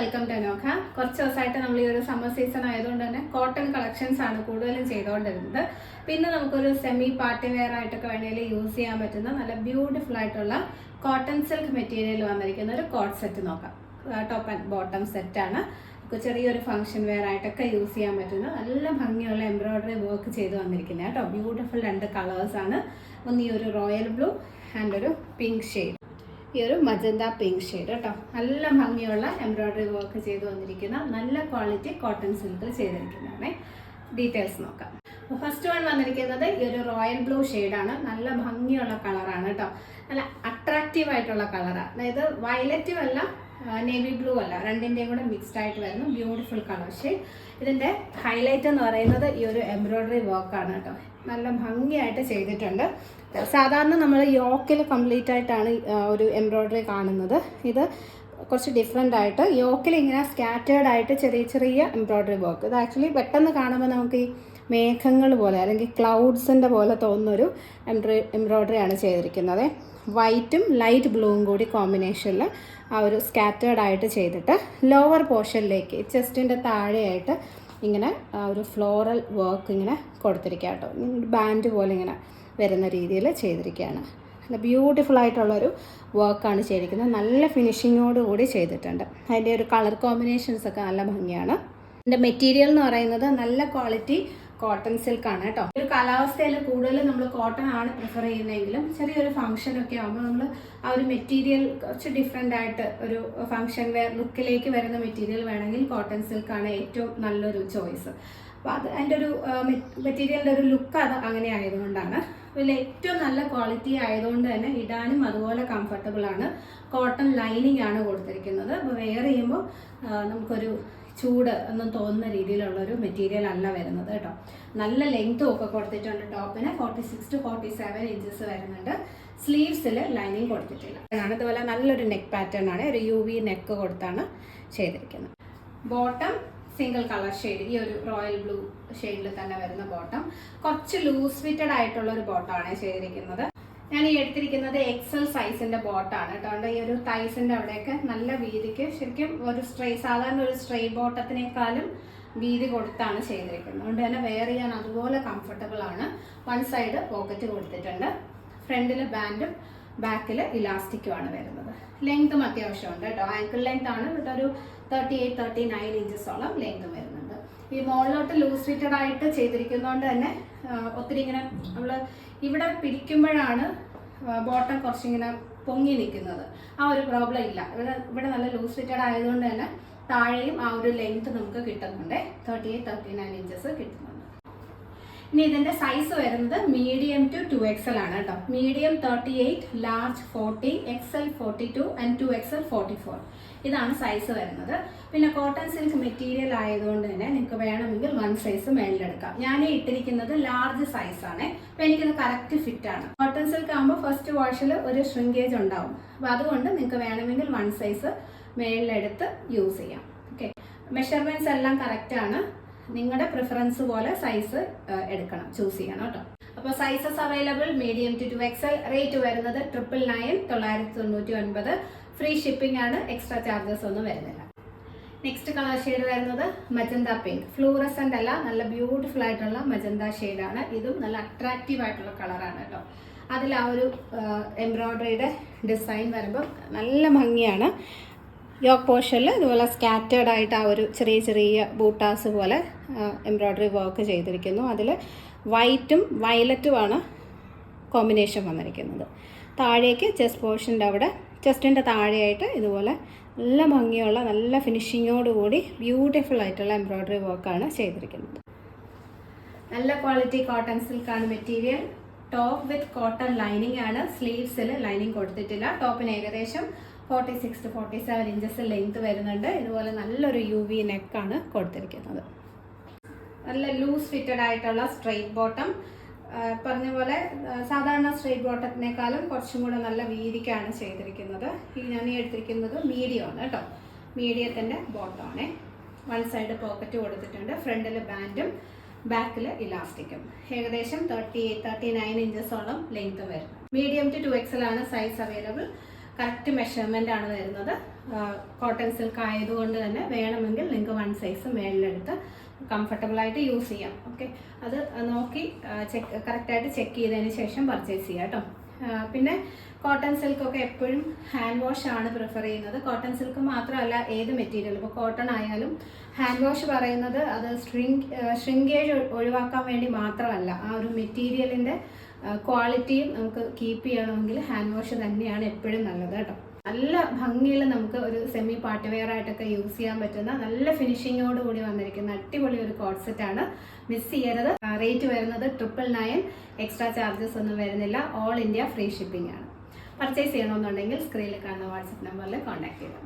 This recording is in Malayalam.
Welcome to നോഖ. കുറച്ച് ദിവസമായിട്ട് നമ്മൾ ഈ ഒരു സമ്മർ സീസൺ ആയതുകൊണ്ട് തന്നെ കോട്ടൺ കളക്ഷൻസ് ആണ് കൂടുതലും ചെയ്തുകൊണ്ടിരുന്നത്. പിന്നെ നമുക്കൊരു സെമി പാർട്ടി വെയർ ആയിട്ടൊക്കെ വേണമെങ്കിൽ യൂസ് ചെയ്യാൻ പറ്റുന്ന നല്ല ബ്യൂട്ടിഫുൾ ആയിട്ടുള്ള കോട്ടൺ സിൽക്ക് മെറ്റീരിയൽ വന്നിരിക്കുന്ന ഒരു കോട്ട് സെറ്റ് നോക്കാം. ടോപ്പ് ആൻഡ് ബോട്ടം സെറ്റാണ്. ചെറിയൊരു ഫംഗ്ഷൻ വെയർ ആയിട്ടൊക്കെ യൂസ് ചെയ്യാൻ പറ്റുന്ന നല്ല ഭംഗിയുള്ള എംബ്രോയിഡറി വർക്ക് ചെയ്ത് വന്നിരിക്കുന്നത് കേട്ടോ. ബ്യൂട്ടിഫുൾ രണ്ട് കളേഴ്സാണ്. ഒന്ന് ഈ ഒരു റോയൽ ബ്ലൂ ആൻഡ് ഒരു പിങ്ക് ഷെയ്ഡ്, ഈ ഒരു മജന്ത പിങ്ക് ഷെയ്ഡ് കേട്ടോ. നല്ല ഭംഗിയുള്ള എംബ്രോയിഡറി വർക്ക് ചെയ്ത് വന്നിരിക്കുന്ന നല്ല ക്വാളിറ്റി കോട്ടൺ സിൽക്കിൽ ചെയ്തിരിക്കുന്നതാണ്. ഡീറ്റെയിൽസ് നോക്കാം. ഫസ്റ്റ് വൺ വന്നിരിക്കുന്നത് ഈ ഒരു റോയൽ ബ്ലൂ ഷെയ്ഡാണ്. നല്ല ഭംഗിയുള്ള കളറാണ് കേട്ടോ. നല്ല അട്രാക്റ്റീവ് ആയിട്ടുള്ള കളറാണ്. അതായത് വയലറ്റും അല്ല നേവി ബ്ലൂ അല്ല, രണ്ടിൻ്റെയും കൂടെ മിക്സ്ഡ് ആയിട്ട് വരുന്ന ബ്യൂട്ടിഫുൾ കളർ ഷെയ്ഡ്. ഇതിൻ്റെ ഹൈലൈറ്റ് എന്ന് പറയുന്നത് ഈ ഒരു എംബ്രോയിഡറി വർക്കാണ് കേട്ടോ. നല്ല ഭംഗിയായിട്ട് ചെയ്തിട്ടുണ്ട്. സാധാരണ നമ്മൾ യോക്കിൽ കംപ്ലീറ്റ് ആയിട്ടാണ് ഒരു എംബ്രോയിഡറി കാണുന്നത്. ഇത് കുറച്ച് ഡിഫറെൻ്റ് ആയിട്ട് യോക്കിൽ ഇങ്ങനെ സ്കാറ്റേർഡ് ആയിട്ട് ചെറിയ ചെറിയ എംബ്രോയിഡറി വർക്ക്. ഇത് ആക്ച്വലി പെട്ടെന്ന് കാണുമ്പോൾ നമുക്ക് ഈ മേഘങ്ങൾ പോലെ അല്ലെങ്കിൽ ക്ലൗഡ്സിൻ്റെ പോലെ തോന്നുന്നൊരു എംബ്രോയിഡറിയാണ് ചെയ്തിരിക്കുന്നത്. വൈറ്റും ലൈറ്റ് ബ്ലൂവും കൂടി കോമ്പിനേഷനിൽ ആ ഒരു സ്കാറ്റേർഡ് ആയിട്ട് ചെയ്തിട്ട് ലോവർ പോർഷനിലേക്ക് ചെസ്റ്റിൻ്റെ താഴെയായിട്ട് ഇങ്ങനെ ഒരു ഫ്ലോറൽ വർക്ക് ഇങ്ങനെ കൊടുത്തിരിക്കുക കേട്ടോ. ബാൻഡ് പോലെ ഇങ്ങനെ വരുന്ന രീതിയിൽ ചെയ്തിരിക്കുകയാണ്. നല്ല ബ്യൂട്ടിഫുൾ ആയിട്ടുള്ളൊരു വർക്കാണ് ചെയ്തിരിക്കുന്നത്. നല്ല ഫിനിഷിങ്ങോട് കൂടി ചെയ്തിട്ടുണ്ട്. അതിൻ്റെ ഒരു കളർ കോമ്പിനേഷൻസ് ഒക്കെ നല്ല ഭംഗിയാണ്. ഇതിൻ്റെ മെറ്റീരിയൽ എന്ന് പറയുന്നത് നല്ല ക്വാളിറ്റി കോട്ടൺ സിൽക്കാണ് കേട്ടോ. ഒരു കാലാവസ്ഥയിൽ കൂടുതലും നമ്മൾ കോട്ടൺ ആണ് പ്രിഫർ ചെയ്യുന്നതെങ്കിലും ചെറിയൊരു ഫംഗ്ഷനൊക്കെ ആകുമ്പോൾ നമ്മൾ ആ ഒരു മെറ്റീരിയൽ കുറച്ച് ഡിഫറെൻ്റ് ആയിട്ട് ഒരു ഫംഗ്ഷൻ വെയർ ലുക്കിലേക്ക് വരുന്ന മെറ്റീരിയൽ വേണമെങ്കിൽ കോട്ടൺ സിൽക്കാണ് ഏറ്റവും നല്ലൊരു ചോയ്സ്. അപ്പോൾ അതിൻ്റെ ഒരു മെറ്റീരിയലിൻ്റെ ഒരു ലുക്ക് അത് അങ്ങനെ ആയതുകൊണ്ടാണ്. ഇതിൽ ഏറ്റവും നല്ല ക്വാളിറ്റി ആയതുകൊണ്ട് തന്നെ ഇടാനും അതുപോലെ കംഫർട്ടബിൾ ആണ്. കോട്ടൺ ലൈനിങ് ആണ് കൊടുത്തിരിക്കുന്നത്. അപ്പോൾ വെയർ ചെയ്യുമ്പോൾ നമുക്കൊരു ചൂട് ഒന്നും തോന്നുന്ന രീതിയിലുള്ളൊരു മെറ്റീരിയൽ അല്ല വരുന്നത് കേട്ടോ. നല്ല ലെങ്ത്തും ഒക്കെ കൊടുത്തിട്ടുണ്ട്. ടോപ്പിന് 46 to 47 ഇഞ്ചസ് വരുന്നുണ്ട്. സ്ലീവ്സിൽ ലൈനിങ് കൊടുത്തിട്ടില്ല. ഇതുപോലെ നല്ലൊരു നെക്ക് പാറ്റേൺ ആണ്. ഒരു UV നെക്ക് കൊടുത്താണ് ചെയ്തിരിക്കുന്നത്. ബോട്ടം സിംഗിൾ കളർ ഷെയ്ഡ്, ഈ ഒരു റോയൽ ബ്ലൂ ഷെയ്ഡിൽ തന്നെ വരുന്ന ബോട്ടം. കുറച്ച് ലൂസ് ഫിറ്റഡ് ആയിട്ടുള്ള ഒരു ബോട്ടമാണ് ചെയ്തിരിക്കുന്നത്. ഞാൻ ഈ എടുത്തിരിക്കുന്നത് XL സൈസിന്റെ ബോട്ടാണ് കേട്ടോ. ഈ ഒരു തൈസിന്റെ അവിടെയൊക്കെ നല്ല വീതിക്ക് ശരിക്കും ഒരു സാധാരണ ഒരു സ്ട്രെയിറ്റ് ബോട്ടത്തിനേക്കാളും വീതി കൊടുത്താണ് ചെയ്തിരിക്കുന്നത്. അതുകൊണ്ട് തന്നെ വെയർ ചെയ്യാൻ അതുപോലെ കംഫർട്ടബിൾ ആണ്. വൺ സൈഡ് പോക്കറ്റ് കൊടുത്തിട്ടുണ്ട്. ഫ്രണ്ടിൽ ബാൻഡും ബാക്കിൽ ഇലാസ്റ്റിക്കുമാണ് വരുന്നത്. ലെങ്ത്തും അത്യാവശ്യമുണ്ട് കേട്ടോ. ആങ്കിൾ ലെങ്ത് ആണ്. ഇവിടെ ഒരു 38-39 ഇഞ്ചസോളം ലെങ്ത്തും വരുന്നുണ്ട്. ഈ മുകളിലോട്ട് ലൂസ് ഫിറ്റഡ് ആയിട്ട് ചെയ്തിരിക്കുന്നതുകൊണ്ട് തന്നെ ഒത്തിരി ഇങ്ങനെ നമ്മൾ ഇവിടെ പിടിക്കുമ്പോഴാണ് ബോട്ടം കുറച്ചിങ്ങനെ പൊങ്ങി നിൽക്കുന്നത്. ആ ഒരു പ്രോബ്ലം ഇല്ല. ഇവിടെ നല്ല ലൂസ് ഫിറ്റഡ് ആയതുകൊണ്ട് തന്നെ താഴെയും ആ ഒരു ലെങ്ത് നമുക്ക് കിട്ടുന്നുണ്ട്. 38-39 ഇഞ്ചസ് കിട്ടുന്നുണ്ട്. ഇനി ഇതിൻ്റെ സൈസ് വരുന്നത് മീഡിയം ടു 2XL ആണ് കേട്ടോ. Medium 38, large 40, XL 42 and 2XL 44 ഇതാണ് സൈസ് വരുന്നത്. പിന്നെ കോട്ടൺ സിൽക്ക് മെറ്റീരിയൽ ആയതുകൊണ്ട് തന്നെ നിങ്ങൾക്ക് വേണമെങ്കിൽ 1 സൈസ് മേളിലെടുക്കാം. ഞാൻ ഇട്ടിരിക്കുന്നത് ലാർജ് സൈസാണ്. അപ്പോൾ എനിക്കിത് കറക്റ്റ് ഫിറ്റാണ്. കോട്ടൺ സിൽക്ക് ആകുമ്പോൾ ഫസ്റ്റ് വാഷിൽ ഒരു ഷ്രിങ്കേജ് ഉണ്ടാവും. അപ്പോൾ അതുകൊണ്ട് നിങ്ങൾക്ക് വേണമെങ്കിൽ 1 സൈസ് മേളിലെടുത്ത് യൂസ് ചെയ്യാം. ഓക്കെ, മെഷർമെൻറ്റ്സ് എല്ലാം കറക്റ്റാണ്. നിങ്ങളുടെ പ്രിഫറൻസ് പോലെ സൈസ് എടുക്കണം, ചൂസ് ചെയ്യണം കേട്ടോ. അപ്പോൾ sizes available medium to 2XL. Rate വരുന്നത് 999 ഫ്രീ ഷിപ്പിംഗ് ആണ്. എക്സ്ട്രാ ചാർജസ് ഒന്നും വരുന്നില്ല. നെക്സ്റ്റ് കളർ ഷെയ്ഡ് വരുന്നത് മജന്ത പിങ്ക്. ഫ്ലൂറസെൻ്റ് അല്ല, നല്ല ബ്യൂട്ടിഫുൾ ആയിട്ടുള്ള മജന്ത ഷെയ്ഡാണ്. ഇതും നല്ല അട്രാക്റ്റീവ് ആയിട്ടുള്ള കളറാണ് കേട്ടോ. അതിൽ ആ ഒരു എംബ്രോയ്ഡറിയുടെ ഡിസൈൻ വരുമ്പോൾ നല്ല ഭംഗിയാണ്. യോക്ക് പോർഷനിൽ ഇതുപോലെ സ്കാറ്റേർഡ് ആയിട്ട് ആ ഒരു ചെറിയ ചെറിയ ബൂട്ടാസ് പോലെ എംബ്രോയ്ഡറി വർക്ക് ചെയ്തിരിക്കുന്നു. അതിൽ വൈറ്റും വയലറ്റുമാണ് കോമ്പിനേഷൻ വന്നിരിക്കുന്നത്. താഴേക്ക് ചെസ്റ്റ് പോർഷൻ്റെ അവിടെ ചെസ്റ്റിൻ്റെ താഴെയായിട്ട് ഇതുപോലെ നല്ല ഭംഗിയുള്ള നല്ല ഫിനിഷിങ്ങോടുകൂടി ബ്യൂട്ടിഫുൾ ആയിട്ടുള്ള എംബ്രോയ്ഡറി വർക്കാണ് ചെയ്തിരിക്കുന്നത്. നല്ല ക്വാളിറ്റി കോട്ടൺ സിൽക്കാണ് material. Top with cotton lining ആണ്. സ്ലീവ്സിൽ ലൈനിങ് കൊടുത്തിട്ടില്ല. ടോപ്പിന് ഏകദേശം 46 to 47 ഇഞ്ചസ് ലെങ്ത് വരുന്നുണ്ട്. ഇതുപോലെ നല്ലൊരു UV നെക്കാണ് കൊടുത്തിരിക്കുന്നത്. നല്ല ലൂസ് ഫിറ്റഡ് ആയിട്ടുള്ള സ്ട്രെയിറ്റ് ബോട്ടം. പറഞ്ഞ പോലെ സാധാരണ സ്ട്രെയിറ്റ് ബോട്ടത്തിനേക്കാളും കുറച്ചും കൂടെ നല്ല വീതിക്കാണ് ചെയ്തിരിക്കുന്നത്. ഞാൻ ഈ എടുത്തിരിക്കുന്നത് മീഡിയം ആണ് കേട്ടോ. മീഡിയത്തിൻ്റെ ബോട്ടമാണ്. 1 സൈഡ് പോക്കറ്റ് കൊടുത്തിട്ടുണ്ട്. ഫ്രണ്ടിൽ ബാൻഡും ബാക്കിൽ ഇലാസ്റ്റിക്കും. ഏകദേശം 38-39 ഇഞ്ചസോളം ലെങ്ത് വരും. മീഡിയം ടു 2XL ആണ് സൈസ് അവൈലബിൾ. കറക്റ്റ് മെഷർമെൻ്റ് ആണ് വരുന്നത്. കോട്ടൺ സിൽക്ക് ആയതുകൊണ്ട് തന്നെ വേണമെങ്കിൽ നിങ്ങൾക്ക് 1 സൈസ് മേളിലെടുത്ത് കംഫർട്ടബിളായിട്ട് യൂസ് ചെയ്യാം. ഓക്കെ, അത് നോക്കി കറക്റ്റായിട്ട് ചെക്ക് ചെയ്തതിന് ശേഷം പർച്ചേസ് ചെയ്യാം കേട്ടോ. പിന്നെ കോട്ടൺ സിൽക്കൊക്കെ എപ്പോഴും ഹാൻഡ് വാഷ് ആണ് പ്രിഫർ ചെയ്യുന്നത്. കോട്ടൺ സിൽക്ക് മാത്രമല്ല, ഏത് മെറ്റീരിയൽ, ഇപ്പോൾ കോട്ടൺ ആയാലും ഹാൻഡ് വാഷ് പറയുന്നത് അത് ഷ്രിങ്കേജ് ഒഴിവാക്കാൻ വേണ്ടി മാത്രമല്ല, ആ ഒരു മെറ്റീരിയലിൻ്റെ ക്വാളിറ്റിയും നമുക്ക് കീപ്പ് ചെയ്യണമെങ്കിൽ ഹാൻഡ് വാഷ് തന്നെയാണ് എപ്പോഴും നല്ലത് കേട്ടോ. നല്ല ഭംഗിയിൽ നമുക്ക് ഒരു സെമി പാർട്ടി വെയർ ആയിട്ടൊക്കെ യൂസ് ചെയ്യാൻ പറ്റുന്ന നല്ല ഫിനിഷിങ്ങോട് കൂടി വന്നിരിക്കുന്ന അടിപൊളി ഒരു കോട്ട് സെറ്റാണ്. മിസ് ചെയ്യരുത്. റേറ്റ് വരുന്നത് 999. എക്സ്ട്രാ ചാർജസ് ഒന്നും വരുന്നില്ല. ഓൾ ഇന്ത്യ ഫ്രീ ഷിപ്പിംഗ് ആണ്. പർച്ചേസ് ചെയ്യണമെന്നുണ്ടെങ്കിൽ സ്ക്രീനിൽ കാണുന്ന വാട്സപ്പ് നമ്പറിൽ കോൺടാക്ട് ചെയ്യാം.